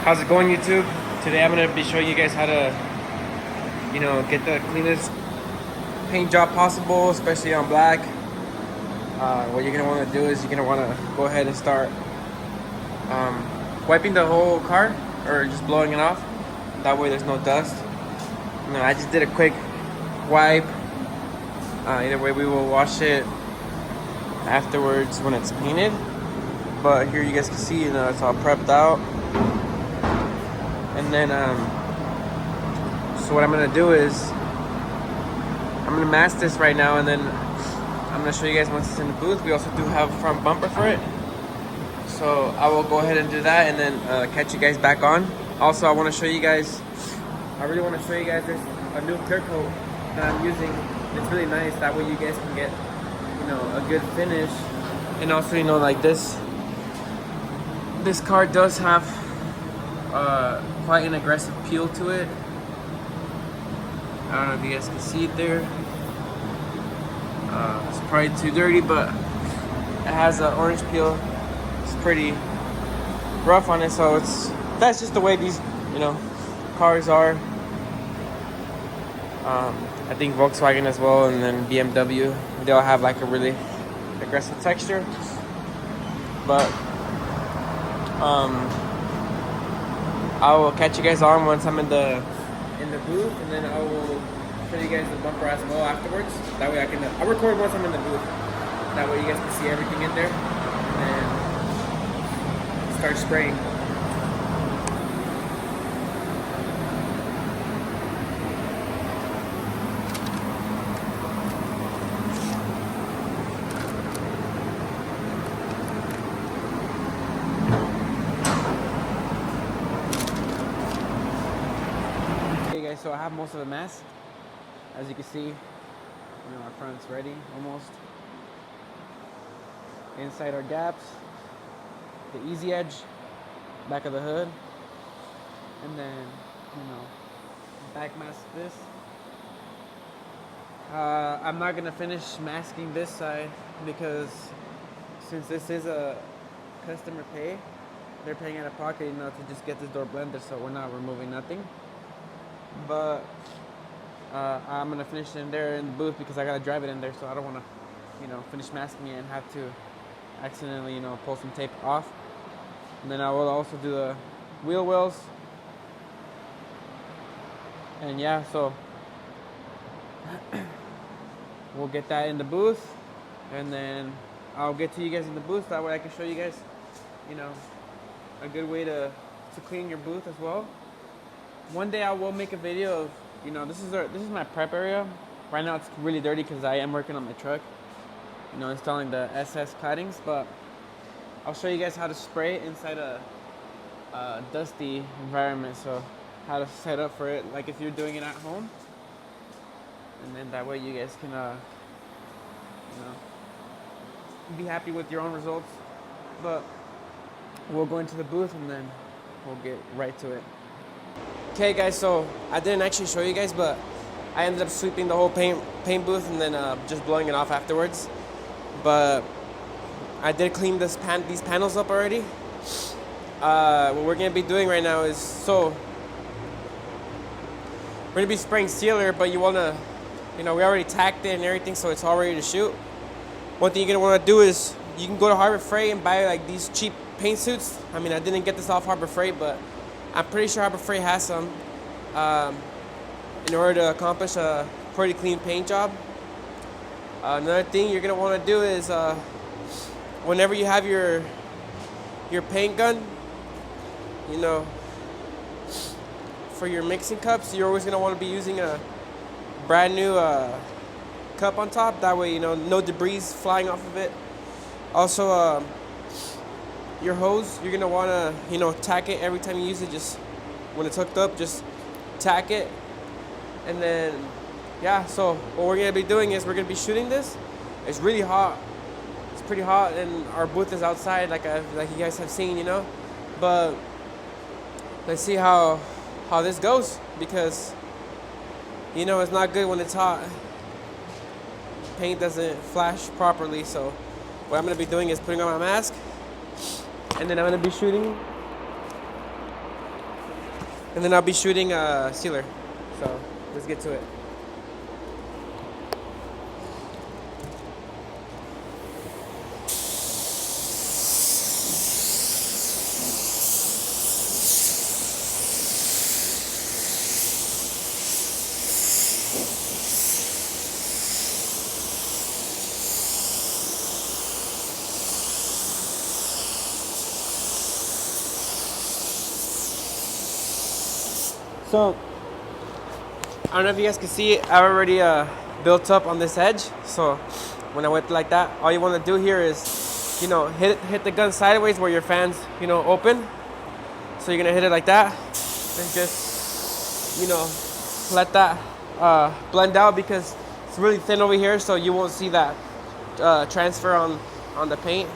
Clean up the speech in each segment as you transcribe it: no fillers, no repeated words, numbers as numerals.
How's it going, YouTube? Today I'm gonna be showing you guys how to, get the cleanest paint job possible, especially on black. What you're gonna want to do is you're gonna want to go ahead and start wiping the whole car, or just blowing it off. That way there's no dust. I just did a quick wipe. Either way, we will wash it afterwards when it's painted. But here you guys can see, it's all prepped out. And then, so what I'm gonna do is I'm gonna mask this right now, and then I'm gonna show you guys once it's in the booth. We also do have a front bumper for it, so I will go ahead and do that, and then catch you guys back on. Also, I want to show you guys. I really want to show you guys this a new clear coat that I'm using. It's really nice. That way you guys can get, a good finish. And also, like this car does have quite an aggressive peel to it. I don't know if you guys can see it there. It's probably too dirty, but it has an orange peel. It's pretty rough on it, so that's just the way these cars are. I think Volkswagen as well, and then BMW, they all have like a really aggressive texture. But I will catch you guys on once I'm in the booth, and then I will show you guys the bumper as well afterwards. That way I'll record once I'm in the booth. That way you guys can see everything in there, and start spraying. So I have most of the mask. As you can see, our front's ready almost. Inside our gaps, the easy edge, back of the hood, and then back mask this. I'm not gonna finish masking this side because since this is a customer pay, they're paying out of pocket, to just get this door blended, so we're not removing nothing. But I'm gonna finish it in there in the booth because I gotta drive it in there, so I don't wanna, finish masking it and have to accidentally, pull some tape off. And then I will also do the wheel wells. And yeah, so we'll get that in the booth, and then I'll get to you guys in the booth. That way I can show you guys, a good way to clean your booth as well. One day I will make a video of, this is my prep area. Right now it's really dirty because I am working on my truck, installing the SS claddings. But I'll show you guys how to spray inside a dusty environment. So how to set up for it, like if you're doing it at home. And then that way you guys can, be happy with your own results. But we'll go into the booth and then we'll get right to it. Okay guys, so I didn't actually show you guys, but I ended up sweeping the whole paint booth and then just blowing it off afterwards. But I did clean these panels up already. What we're gonna be doing right now is, so we're gonna be spraying sealer, but you wanna, we already tacked it and everything, so it's all ready to shoot. One thing you're gonna wanna do is you can go to Harbor Freight and buy like these cheap paint suits. I mean, I didn't get this off Harbor Freight, but I'm pretty sure Harbor Freight has some in order to accomplish a pretty clean paint job. Another thing you're gonna want to do is whenever you have your paint gun, for your mixing cups, you're always gonna want to be using a brand new cup on top. That way, no debris flying off of it. Also, your hose, you're gonna wanna, tack it every time you use it. Just when it's hooked up, just tack it. And then, yeah, so what we're gonna be doing is we're gonna be shooting this. It's really hot. It's pretty hot, and our booth is outside, like you guys have seen, But let's see how this goes, because it's not good when it's hot. Paint doesn't flash properly, so what I'm gonna be doing is putting on my mask. And then I'm gonna be shooting and then I'll be shooting a sealer. So let's get to it. So, I don't know if you guys can see it. I already built up on this edge. So, when I went like that, all you want to do here is, hit the gun sideways where your fans, open. So you're gonna hit it like that, and just, let that blend out because it's really thin over here, so you won't see that transfer on the paint.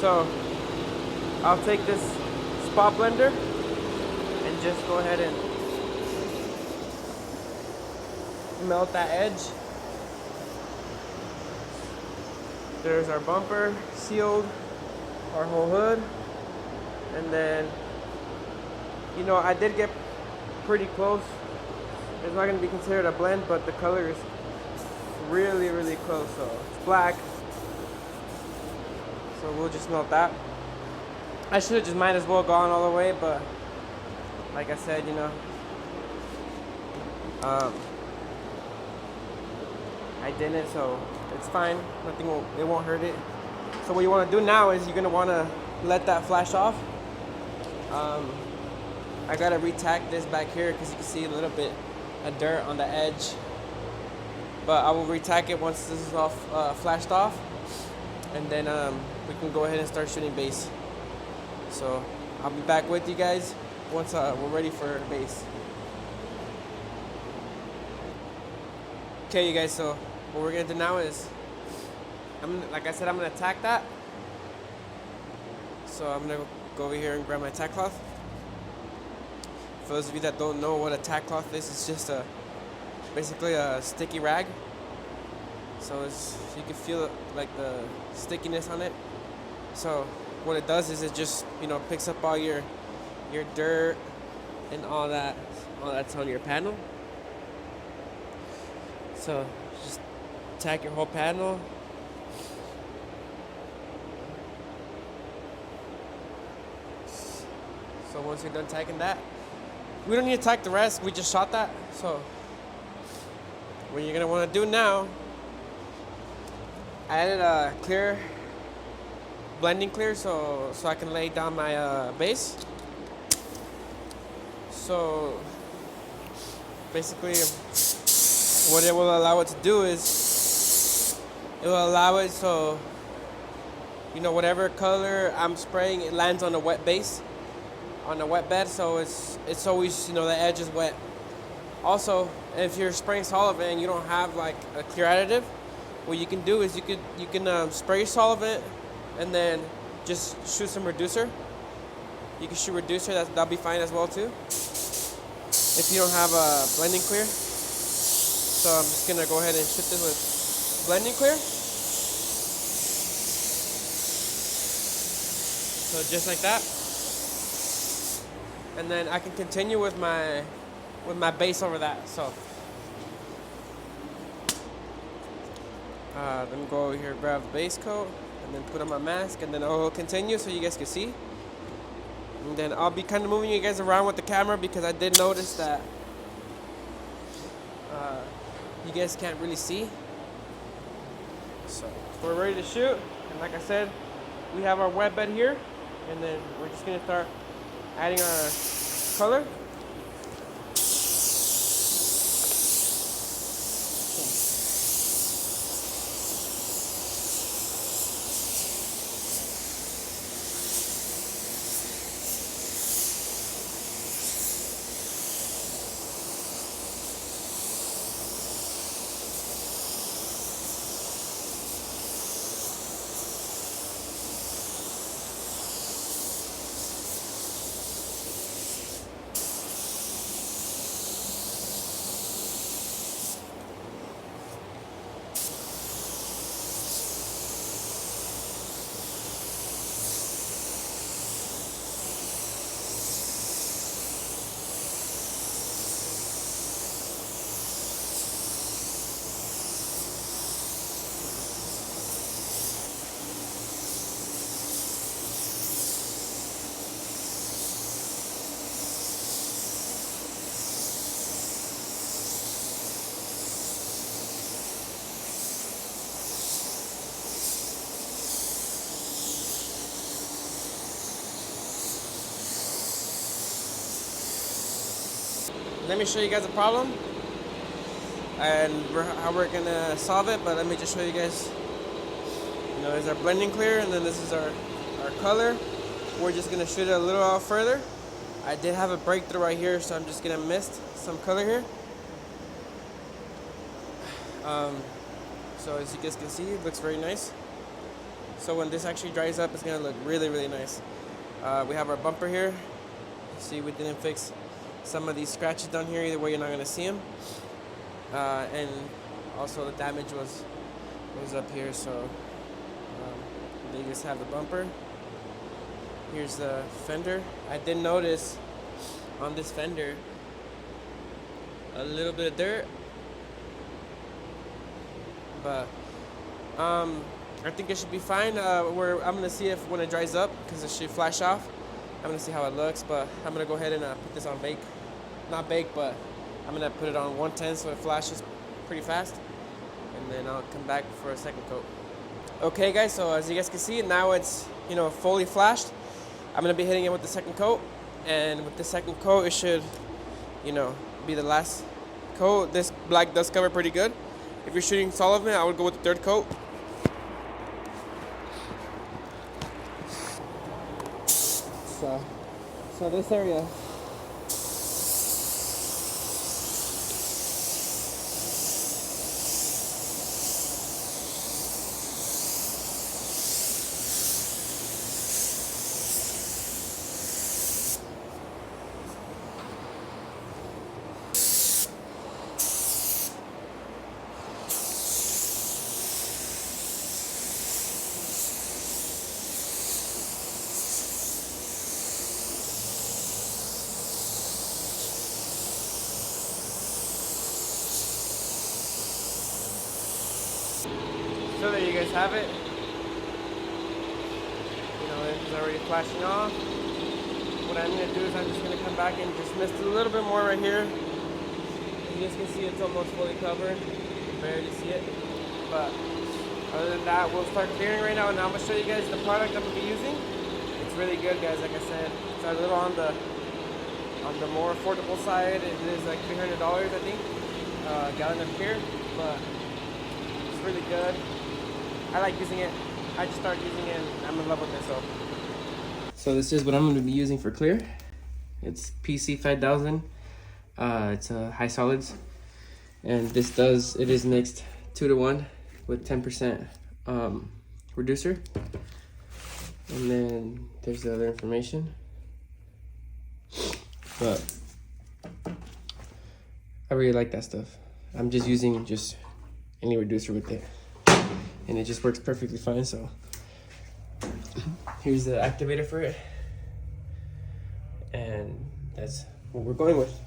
So I'll take this spot blender and just go ahead and melt that edge. There's our bumper sealed, our whole hood, and then I did get pretty close. It's not going to be considered a blend, but the color is really, really close. So it's black. So we'll just melt that. I should have just might as well gone all the way, but like I said, I didn't, so it's fine. It won't hurt it. So what you want to do now is you're gonna want to let that flash off. I gotta retack this back here because you can see a little bit of dirt on the edge. But I will retack it once this is all flashed off, and then we can go ahead and start shooting base. So I'll be back with you guys once we're ready for base. Okay, you guys. So what we're gonna do now is, like I said, I'm gonna tack that. So I'm gonna go over here and grab my tack cloth. For those of you that don't know what a tack cloth is, it's just basically a sticky rag. So you can feel like the stickiness on it. So what it does is it just picks up all your dirt and all that's on your panel. So just tack your whole panel. So once you're done tacking that, we don't need to tack the rest. We just shot that. So what you're gonna want to do now, I added a blending clear so I can lay down my base. So basically what it will allow it to do is it will allow it so whatever color I'm spraying, it lands on a wet base, on a wet bed, so it's always the edge is wet. Also, if you're spraying solvent and you don't have like a clear additive, what you can do is you can spray solvent and then just shoot some reducer. You can shoot reducer, that'll be fine as well too. If you don't have a blending clear. So I'm just gonna go ahead and shoot this with blending clear. So just like that. And then I can continue with my base over that. So let me go over here, grab the base coat, and then put on my mask, and then I'll continue so you guys can see. And then I'll be kind of moving you guys around with the camera because I did notice that you guys can't really see. So we're ready to shoot, and like I said, we have our wet bed here, and then we're just gonna start adding our color. Let me show you guys a problem and how we're gonna solve it, but let me just show you guys. You know, there's our blending clear, and then this is our color. We're just gonna shoot it a little out further. I did have a breakthrough right here, so I'm just gonna mist some color here. So as you guys can see, it looks very nice. So when this actually dries up, it's gonna look really, really nice. We have our bumper here. See, we didn't fix some of these scratches down here, either way you're not gonna see them. And also the damage was up here, so they just have the bumper. Here's the fender. I did notice on this fender a little bit of dirt, but I think it should be fine. I'm gonna see if when it dries up, because it should flash off. I'm gonna see how it looks, but I'm gonna go ahead and put this on bake. Not bake, but I'm gonna put it on 110 so it flashes pretty fast, and then I'll come back for a second coat. Okay guys, so as you guys can see, now it's, you know, fully flashed. I'm gonna be hitting it with the second coat, and with the second coat it should, you know, be the last coat. This black does cover pretty good. If you're shooting solvent, I would go with the third coat. So this area, so there you guys have it. You know, it's already flashing off. What I'm gonna do is I'm just gonna come back and just mist it a little bit more right here. As you guys can see, it's almost fully covered. You can barely see it. But other than that, we'll start clearing right now, and I'm gonna show you guys the product I'm gonna be using. It's really good, guys. Like I said, it's a little on the more affordable side. It is like $300, I think, a gallon of beer, but it's really good. I like using it. I just started using it, and I'm in love with it. So this is what I'm going to be using for clear. It's PC 5000. It's high solids, and it is mixed 2 to 1 with 10% reducer. And then there's the other information. But I really like that stuff. I'm just using any reducer with it, and it just works perfectly fine. So here's the activator for it, and that's what we're going with.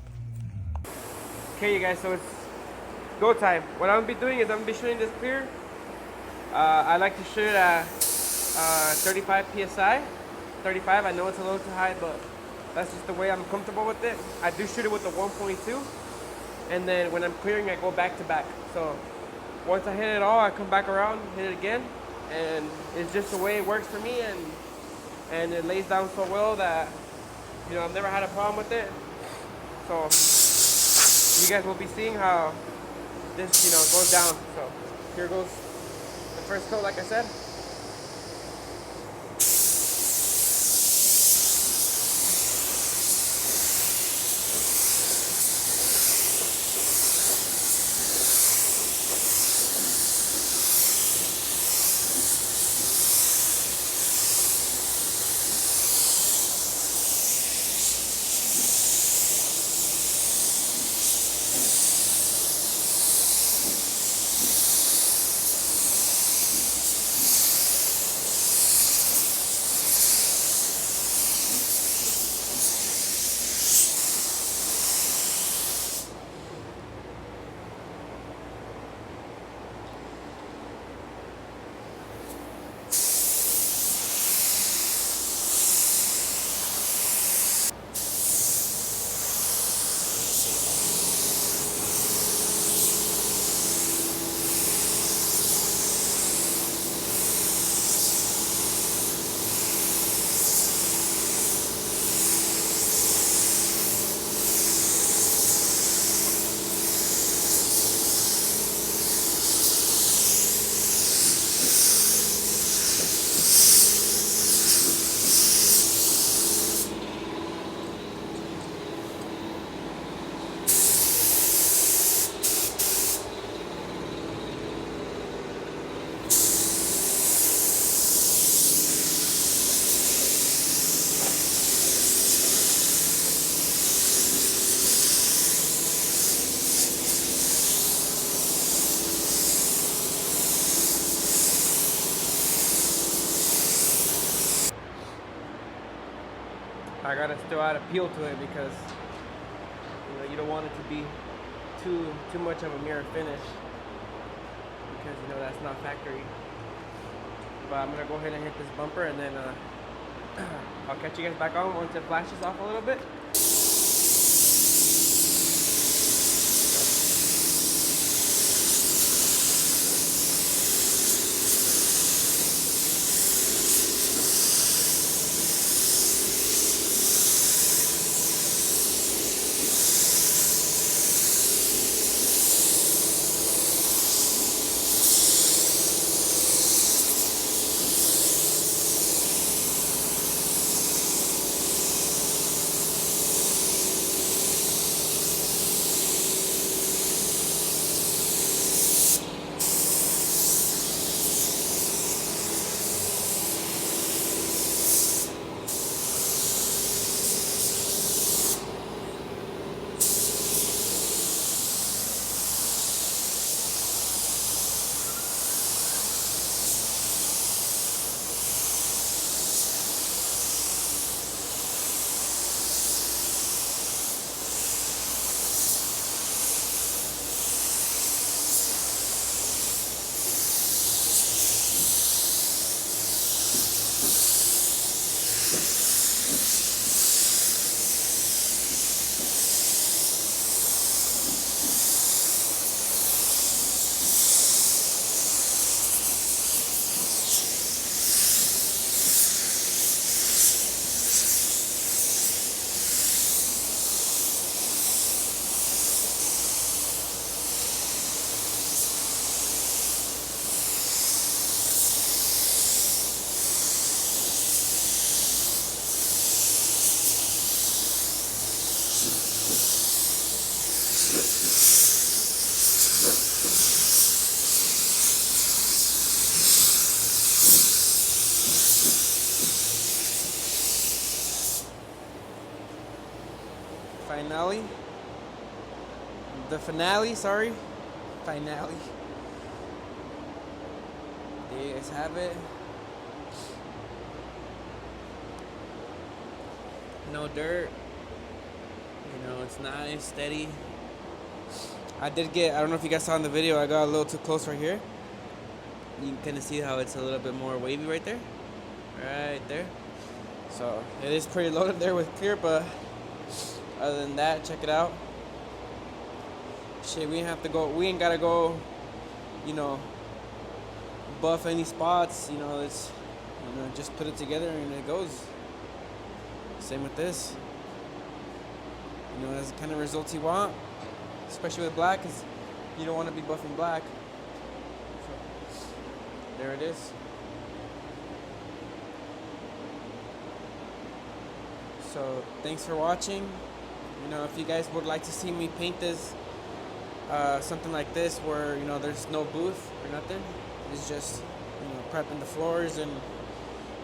Okay, you guys, so it's go time. What I'm gonna be doing is I'm gonna be shooting this clear. I like to shoot at 35 psi. 35, I know it's a little too high, but that's just the way I'm comfortable with it. I do shoot it with the 1.2, and then when I'm clearing, I go back to back. So once I hit it all, I come back around, hit it again, and it's just the way it works for me, and it lays down so well that, you know, I've never had a problem with it. So you guys will be seeing how this, you know, goes down. So here goes the first coat, like I said. I gotta still add a peel to it because, you know, you don't want it to be too much of a mirror finish, because, you know, that's not factory. But I'm gonna go ahead and hit this bumper, and then I'll catch you guys back on once it flashes off a little bit. finale. The finale, sorry. Finale. There you guys have it. No dirt. You know, it's nice, steady. I don't know if you guys saw in the video, I got a little too close right here. You can kind of see how it's a little bit more wavy right there. Right there. So it is pretty loaded there with clear, but other than that, check it out. Shit, we ain't gotta go, you know, buff any spots, you know, just put it together and it goes. Same with this. You know, that's the kind of results you want, especially with black, because you don't want to be buffing black. So, there it is. So thanks for watching. You know, if you guys would like to see me paint this, something like this, where you know there's no booth or nothing, it's just prepping the floors and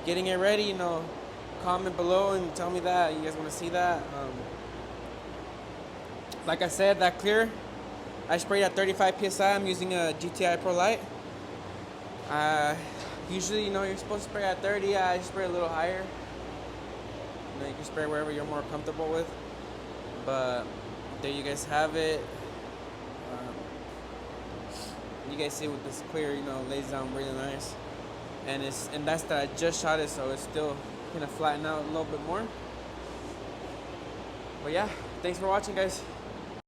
getting it ready. You know, comment below and tell me that you guys want to see that. Like I said, that clear, I sprayed at 35 psi. I'm using a GTI Pro Light. Usually, you're supposed to spray at 30. I spray a little higher. You can spray wherever you're more comfortable with. But there you guys have it. You guys see with this clear, lays down really nice. And that's that I just shot it, so it's still gonna flatten out a little bit more. But yeah, thanks for watching, guys.